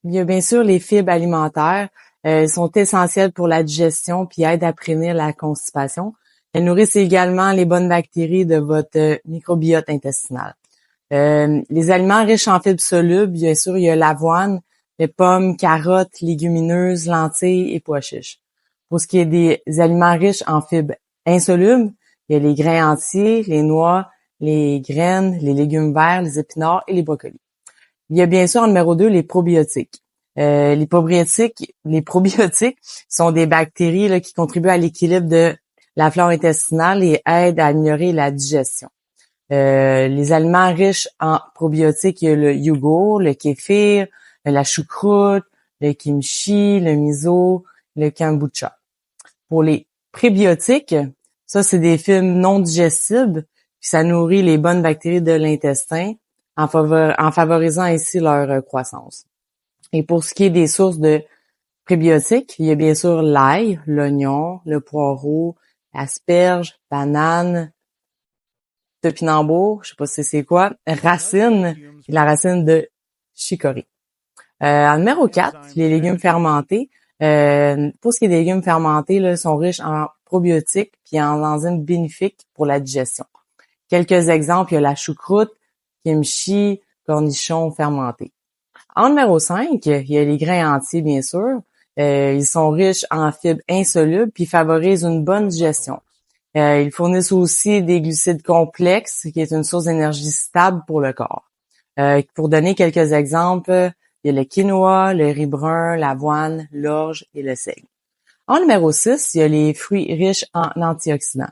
Il y a bien sûr les fibres alimentaires. Elles sont essentielles pour la digestion puis aident à prévenir la constipation. Elles nourrissent également les bonnes bactéries de votre microbiote intestinal. Les aliments riches en fibres solubles, bien sûr, il y a l'avoine, les pommes, carottes, légumineuses, lentilles et pois chiches. Pour ce qui est des aliments riches en fibres insolubles, il y a les grains entiers, les noix, les graines, les légumes verts, les épinards et les brocolis. Il y a bien sûr en numéro 2 les probiotiques. Les probiotiques sont des bactéries là, qui contribuent à l'équilibre de la flore intestinale et aident à améliorer la digestion. Les aliments riches en probiotiques, il y a le yogourt, le kéfir, la choucroute, le kimchi, le miso, le kombucha. Pour les prébiotiques, ça, c'est des fibres non digestibles, puis ça nourrit les bonnes bactéries de l'intestin en favorisant ainsi leur croissance. Et pour ce qui est des sources de prébiotiques, il y a bien sûr l'ail, l'oignon, le poireau, l'asperge, banane, topinambour, je sais pas si c'est quoi, racine, et la racine de chicorée. En numéro 4, les légumes fermentés. Pour ce qui est des légumes fermentés, là, sont riches en probiotiques puis en enzymes bénéfiques pour la digestion. Quelques exemples, il y a la choucroute, kimchi, cornichons fermentés. En numéro 5, il y a les grains entiers, bien sûr. Ils sont riches en fibres insolubles puis favorisent une bonne digestion. Ils fournissent aussi des glucides complexes, qui est une source d'énergie stable pour le corps. Pour donner quelques exemples, il y a le quinoa, le riz brun, l'avoine, l'orge et le seigle. En numéro 6, il y a les fruits riches en antioxydants.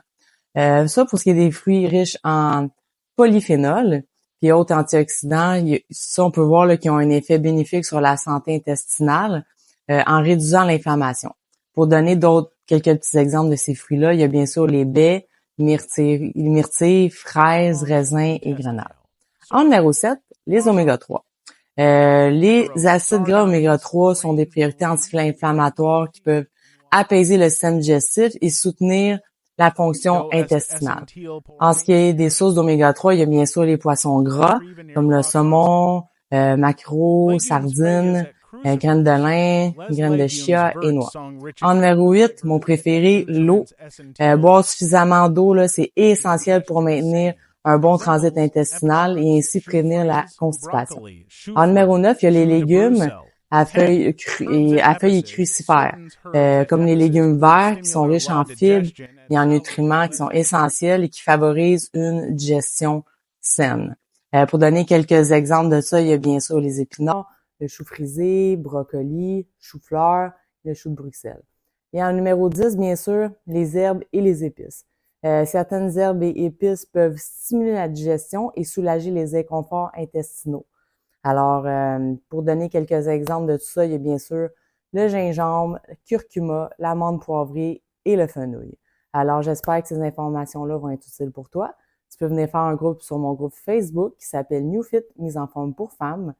Ça, pour ce qui est des fruits riches en polyphénol puis autres antioxydants, ça, on peut voir là, qu'ils ont un effet bénéfique sur la santé intestinale en réduisant l'inflammation. Pour donner quelques petits exemples de ces fruits-là, il y a bien sûr les baies, myrtilles, fraises, raisins et grenades. En numéro 7, les oméga 3. Les acides gras oméga 3 sont des priorités anti-inflammatoires qui peuvent apaiser le système digestif et soutenir la fonction intestinale. En ce qui est des sources d'oméga 3, il y a bien sûr les poissons gras, comme le saumon, maquereau, sardines, graines de lin, graines de chia et noix. En numéro 8, mon préféré, l'eau. Boire suffisamment d'eau, là, c'est essentiel pour maintenir un bon transit intestinal et ainsi prévenir la constipation. En numéro 9, il y a les légumes à feuilles et crucifères, comme les légumes verts qui sont riches en fibres et en nutriments qui sont essentiels et qui favorisent une digestion saine. Pour donner quelques exemples de ça, il y a bien sûr les épinards, le chou frisé, brocoli, chou-fleur, le chou de Bruxelles. Et en numéro 10, bien sûr, les herbes et les épices. Certaines herbes et épices peuvent stimuler la digestion et soulager les inconforts intestinaux. Alors, pour donner quelques exemples de tout ça, il y a bien sûr le gingembre, le curcuma, l'amande poivrée et le fenouil. Alors, j'espère que ces informations-là vont être utiles pour toi. Tu peux venir faire un groupe sur mon groupe Facebook qui s'appelle New Fit Mise en forme pour femmes.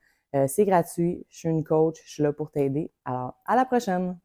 C'est gratuit, je suis une coach, je suis là pour t'aider. Alors, à la prochaine!